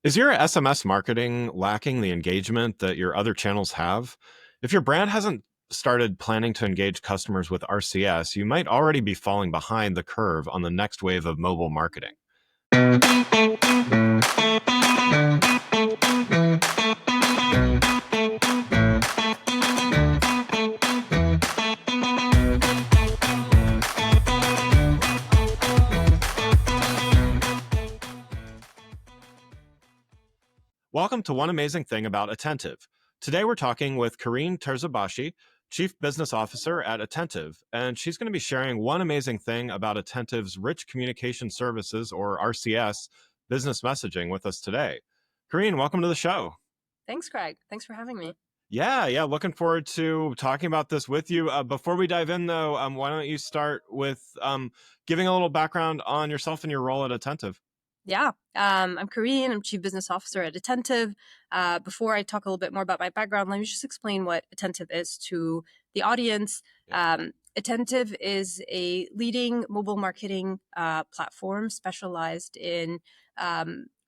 Is your SMS marketing lacking the engagement that your other channels have? If your brand hasn't started planning to engage customers with RCS, you might already be falling behind the curve on the next wave of mobile marketing. Welcome to One Amazing Thing About Attentive. Today we're talking with Karine Terzibachi, Chief Business Officer at Attentive, and she's going to be sharing one amazing thing about Attentive's Rich Communication Services, or RCS, business messaging with us today. Karine, welcome to the show. Thanks, Greg. Thanks for having me. Yeah. Looking forward to talking about this with you. Before we dive in, though, why don't you start with giving a little background on yourself and your role at Attentive? Yeah, I'm Karine. I'm Chief Business Officer at Attentive. Before I talk a little bit more about my background, let me just explain what Attentive is to the audience. Attentive is a leading mobile marketing platform specialized in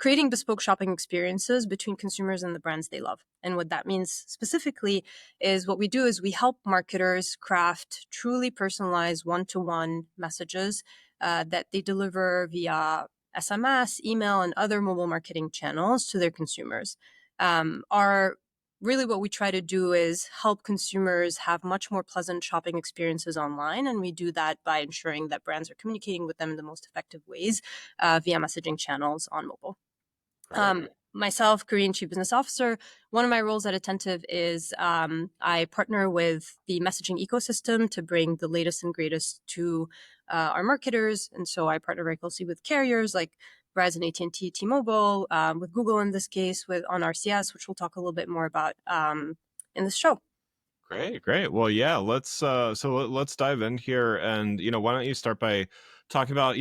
creating bespoke shopping experiences between consumers and the brands they love. And what that means specifically is what we do is we help marketers craft truly personalized one-to-one messages that they deliver via SMS, email, and other mobile marketing channels to their consumers. Really what we try to do is help consumers have much more pleasant shopping experiences online. And we do that by ensuring that brands are communicating with them in the most effective ways via messaging channels on mobile. Myself, Korean Chief Business Officer, one of my roles at Attentive is I partner with the messaging ecosystem to bring the latest and greatest to our marketers. And so I partner very closely with carriers like Verizon, AT&T, T-Mobile, with Google in this case, on RCS, which we'll talk a little bit more about in this show. Great. Well, yeah, let's dive in here, and why don't you start by talking about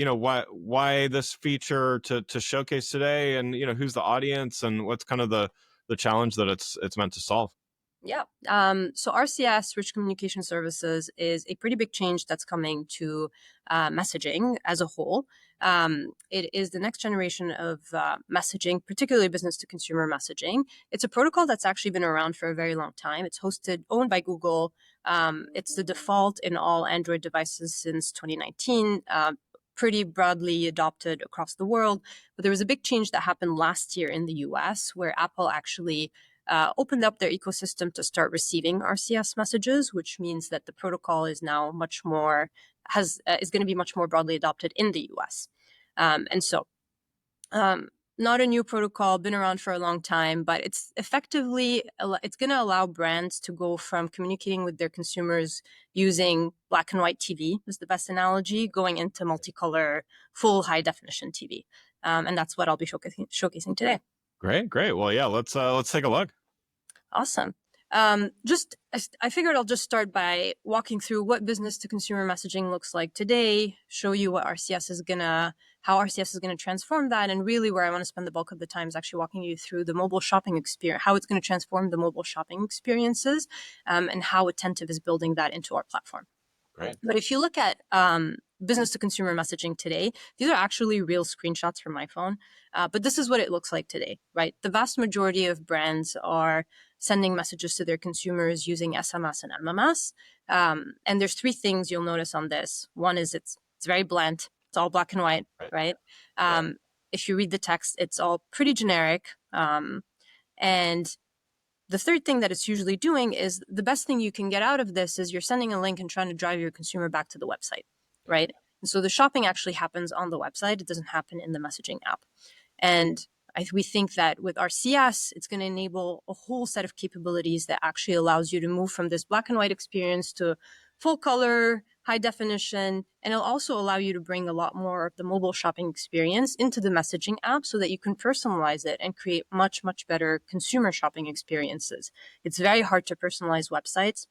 why this feature to showcase today, and who's the audience, and what's kind of the challenge that it's meant to solve. Yeah. So RCS, Rich Communication Services, is a pretty big change that's coming to messaging as a whole. It is the next generation of messaging, particularly business to consumer messaging. It's a protocol that's actually been around for a very long time. It's owned by Google. It's the default in all Android devices since 2019. Pretty broadly adopted across the world. But there was a big change that happened last year in the US where Apple actually opened up their ecosystem to start receiving RCS messages, which means that the protocol is now is going to be much more broadly adopted in the US. Not a new protocol, been around for a long time, but it's going to allow brands to go from communicating with their consumers using black and white TV is the best analogy, going into multicolor, full high definition TV. And that's what I'll be showcasing today. Great. Well, yeah, let's take a look. Awesome. I figured I'll just start by walking through what business to consumer messaging looks like today, show you what how RCS is gonna transform that, and really where I want to spend the bulk of the time is actually walking you through the mobile shopping experience, how it's going to transform the mobile shopping experiences, and how Attentive is building that into our platform. Great. But if you look at business to consumer messaging today, these are actually real screenshots from my phone. But this is what it looks like today, right? The vast majority of brands are sending messages to their consumers using SMS and MMS. And there's three things you'll notice on this. One is it's very bland. It's all black and white, right? If you read the text, it's all pretty generic. And the third thing that it's usually doing is the best thing you can get out of this is you're sending a link and trying to drive your consumer back to the website, right? And so the shopping actually happens on the website. It doesn't happen in the messaging app. And we think that with RCS, it's going to enable a whole set of capabilities that actually allows you to move from this black and white experience to full color, high definition, and it'll also allow you to bring a lot more of the mobile shopping experience into the messaging app so that you can personalize it and create much, much better consumer shopping experiences. It's very hard to personalize websites,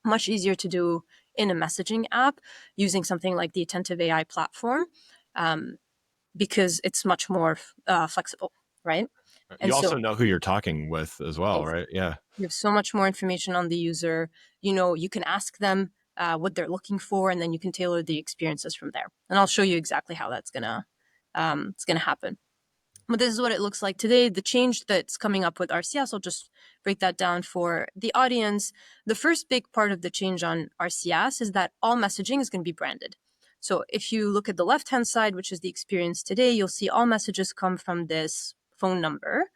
much easier to do in a messaging app using something like the Attentive AI platform, because it's much more flexible, right? You also know who you're talking with as well, Yes. right? Yeah. You have so much more information on the user. You can ask them what they're looking for, and then you can tailor the experiences from there. And I'll show you exactly how that's gonna happen. But this is what it looks like today. The change that's coming up with RCS, I'll just break that down for the audience. The first big part of the change on RCS is that all messaging is going to be branded. So if you look at the left-hand side, which is the experience today, you'll see all messages come from this phone number.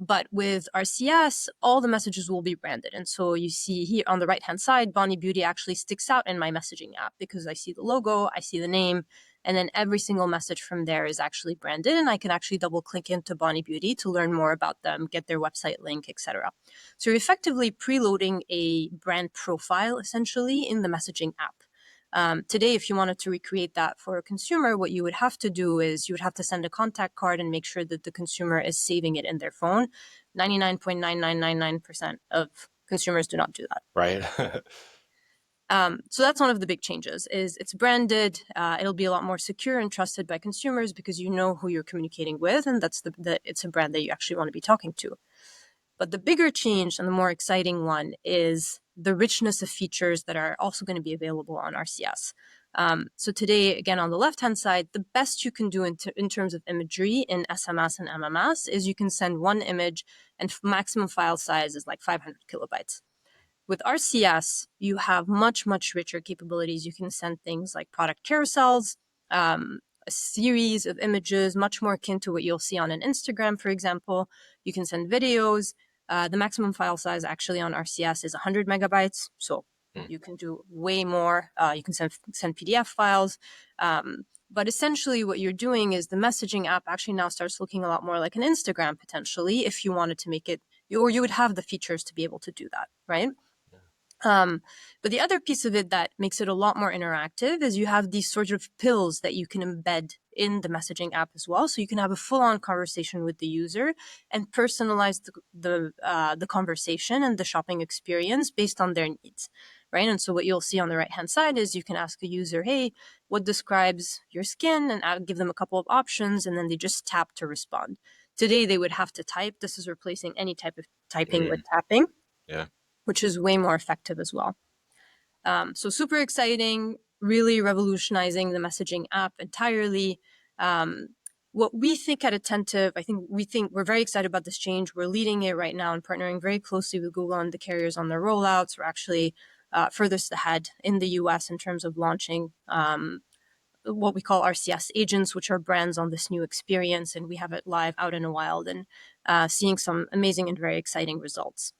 But with RCS, all the messages will be branded. And so you see here on the right-hand side, Bonnie Beauty actually sticks out in my messaging app because I see the logo, I see the name, and then every single message from there is actually branded. And I can actually double click into Bonnie Beauty to learn more about them, get their website link, etc. So you're effectively preloading a brand profile essentially in the messaging app. Today, if you wanted to recreate that for a consumer, what you would have to do is you would have to send a contact card and make sure that the consumer is saving it in their phone. 99.9999% of consumers do not do that. Right. So that's one of the big changes is it's branded. It'll be a lot more secure and trusted by consumers because you know who you're communicating with, and that's it's a brand that you actually want to be talking to. But the bigger change and the more exciting one is the richness of features that are also going to be available on RCS. So today, again, on the left-hand side, the best you can do in terms of imagery in SMS and MMS is you can send one image and maximum file size is like 500 kilobytes. With RCS, you have much, much richer capabilities. You can send things like product carousels, a series of images, much more akin to what you'll see on an Instagram, for example. You can send videos. The maximum file size actually on RCS is 100 megabytes. So you can do way more. You can send PDF files. But essentially what you're doing is the messaging app actually now starts looking a lot more like an Instagram potentially if you wanted to make it, or you would have the features to be able to do that, right? But the other piece of it that makes it a lot more interactive is you have these sort of pills that you can embed in the messaging app as well. So you can have a full-on conversation with the user and personalize the conversation and the shopping experience based on their needs, right? And so what you'll see on the right-hand side is you can ask a user, hey, what describes your skin? And I'll give them a couple of options, and then they just tap to respond. Today, they would have to type. This is replacing any type of typing with tapping. Yeah. Which is way more effective as well. So super exciting, really revolutionizing the messaging app entirely. What we think at Attentive, we're very excited about this change. We're leading it right now and partnering very closely with Google and the carriers on their rollouts. We're actually furthest ahead in the US in terms of launching what we call RCS agents, which are brands on this new experience. And we have it live out in the wild and seeing some amazing and very exciting results.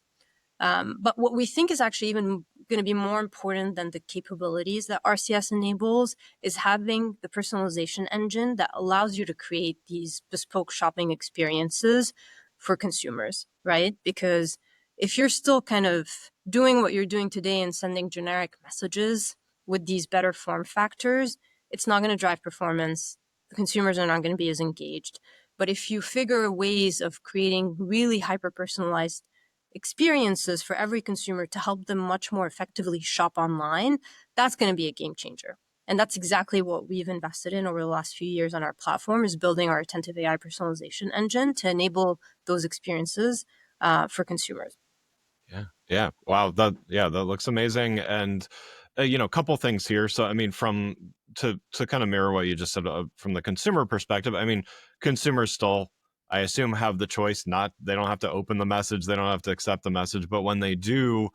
But what we think is actually even going to be more important than the capabilities that RCS enables is having the personalization engine that allows you to create these bespoke shopping experiences for consumers, right? Because if you're still kind of doing what you're doing today and sending generic messages with these better form factors, it's not going to drive performance. The consumers are not going to be as engaged. But if you figure ways of creating really hyper-personalized experiences for every consumer to help them much more effectively shop online, that's going to be a game changer. And that's exactly what we've invested in over the last few years on our platform is building our Attentive AI personalization engine to enable those experiences for consumers. Yeah. Yeah. Wow. That looks amazing. And a couple things here. So, I mean, to kind of mirror what you just said from the consumer perspective, I mean, consumers still, I assume, have the choice. They don't have to open the message, they don't have to accept the message, but when they do,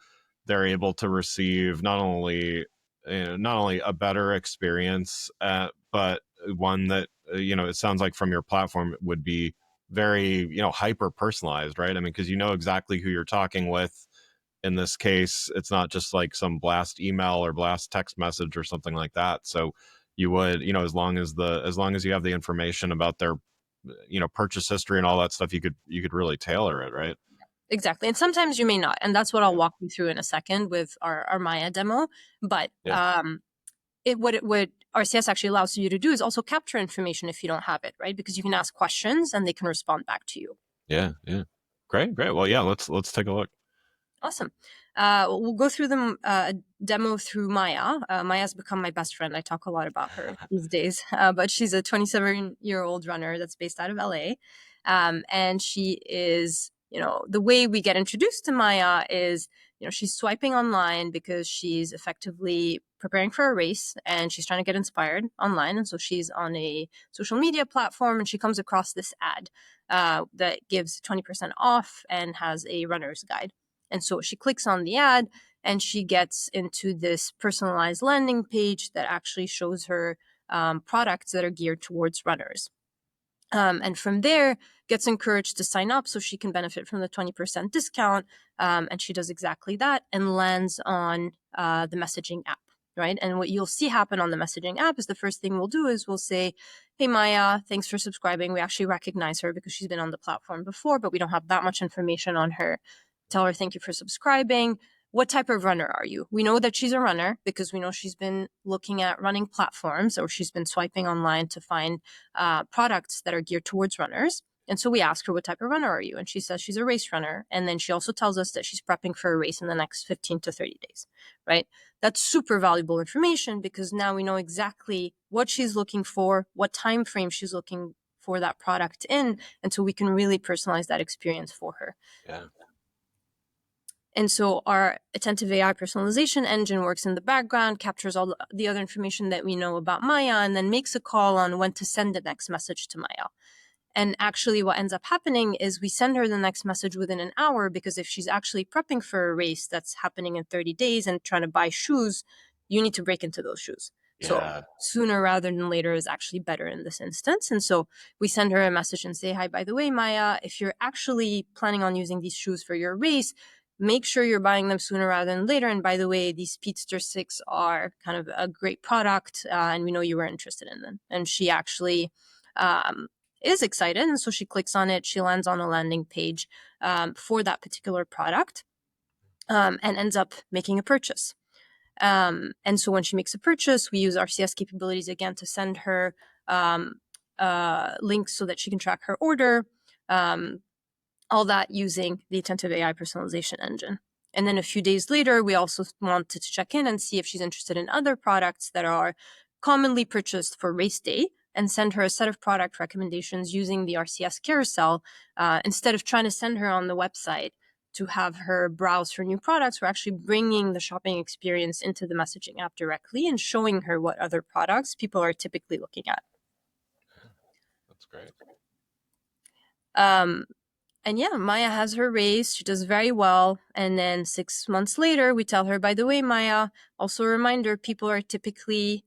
they're able to receive not only a better experience, but one that it sounds like from your platform would be very hyper personalized, right? I mean, because exactly who you're talking with. In this case, it's not just like some blast email or blast text message or something like that. So you would, as long as you have the information about their purchase history and all that stuff, you could really tailor it, right? Exactly. And sometimes you may not. And that's what I'll Yeah. walk you through in a second with our Maya demo. But Yeah. what RCS actually allows you to do is also capture information if you don't have it, right? Because you can ask questions and they can respond back to you. Yeah. Yeah. Great. Well, yeah, let's take a look. Awesome. We'll go through the demo through Maya. Maya's become my best friend. I talk a lot about her these days, but she's a 27-year-old runner that's based out of LA. And she is, the way we get introduced to Maya is she's swiping online because she's effectively preparing for a race and she's trying to get inspired online. And so she's on a social media platform and she comes across this ad that gives 20% off and has a runner's guide. And so she clicks on the ad and she gets into this personalized landing page that actually shows her products that are geared towards runners. And from there, gets encouraged to sign up so she can benefit from the 20% discount. And she does exactly that and lands on the messaging app, right? And what you'll see happen on the messaging app is the first thing we'll do is we'll say, hey, Maya, thanks for subscribing. We actually recognize her because she's been on the platform before, but we don't have that much information on her. Tell her, thank you for subscribing. What type of runner are you? We know that she's a runner because we know she's been looking at running platforms or she's been swiping online to find products that are geared towards runners. And so we ask her, what type of runner are you? And she says she's a race runner. And then she also tells us that she's prepping for a race in the next 15 to 30 days, right? That's super valuable information because now we know exactly what she's looking for, what time frame she's looking for that product in. And so we can really personalize that experience for her. Yeah. And so our attentive AI personalization engine works in the background, captures all the other information that we know about Maya, and then makes a call on when to send the next message to Maya. And actually what ends up happening is we send her the next message within an hour, because if she's actually prepping for a race that's happening in 30 days and trying to buy shoes, you need to break into those shoes. Yeah. So sooner rather than later is actually better in this instance. And so we send her a message and say, hi, by the way, Maya, if you're actually planning on using these shoes for your race, make sure you're buying them sooner rather than later. And by the way, these Speedster 6 are kind of a great product, and we know you were interested in them. And she actually is excited. And so she clicks on it. She lands on a landing page for that particular product and ends up making a purchase. And so when she makes a purchase, we use RCS capabilities again to send her links so that she can track her order. All that using the attentive AI personalization engine. And then a few days later, we also wanted to check in and see if she's interested in other products that are commonly purchased for race day and send her a set of product recommendations using the RCS carousel. Instead of trying to send her on the website to have her browse for new products, we're actually bringing the shopping experience into the messaging app directly and showing her what other products people are typically looking at. That's great. And yeah, Maya has her race. She does very well. And then 6 months later, we tell her, by the way, Maya, also a reminder, people are typically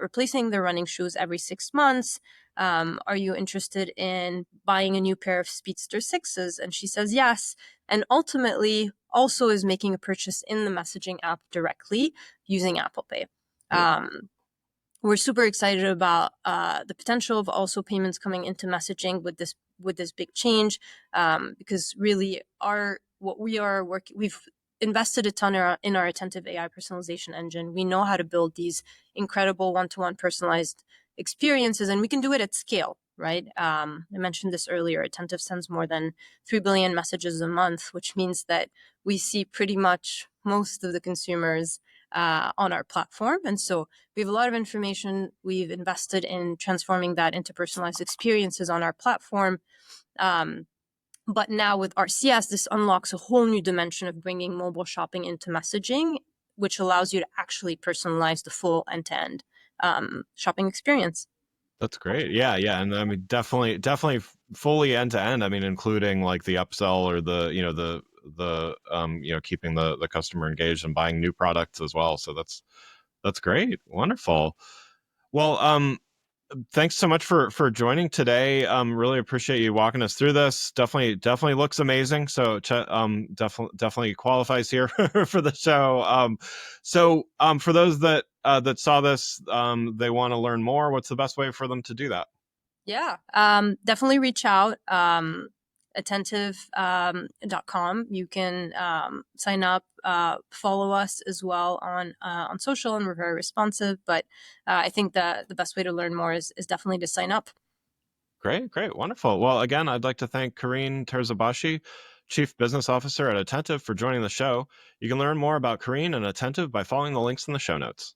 replacing their running shoes every 6 months. Are you interested in buying a new pair of Speedster 6s? And she says yes. And ultimately also is making a purchase in the messaging app directly using Apple Pay. We're super excited about the potential of also payments coming into messaging with this big change, because really we've invested a ton in our attentive AI personalization engine. We know how to build these incredible one-to-one personalized experiences, and we can do it at scale, right? I mentioned this earlier. Attentive sends more than 3 billion messages a month, which means that we see pretty much most of the consumers on our platform. And so we have a lot of information. We've invested in transforming that into personalized experiences on our platform. But now with RCS, this unlocks a whole new dimension of bringing mobile shopping into messaging, which allows you to actually personalize the full end-to-end shopping experience. That's great. Yeah. And I mean, definitely fully end to end. I mean, including like the upsell or the keeping the customer engaged and buying new products as well. So that's great. Wonderful. Well, thanks so much for joining today. Really appreciate you walking us through this. Definitely looks amazing. So definitely qualifies here for the show. For those that saw this, they want to learn more. What's the best way for them to do that? Yeah, definitely reach out. Attentive.com. You can sign up, follow us as well on social, and we're very responsive. But I think the best way to learn more is definitely to sign up. Great, wonderful. Well, again, I'd like to thank Karine Terzibachi, Chief Business Officer at Attentive, for joining the show. You can learn more about Karine and Attentive by following the links in the show notes.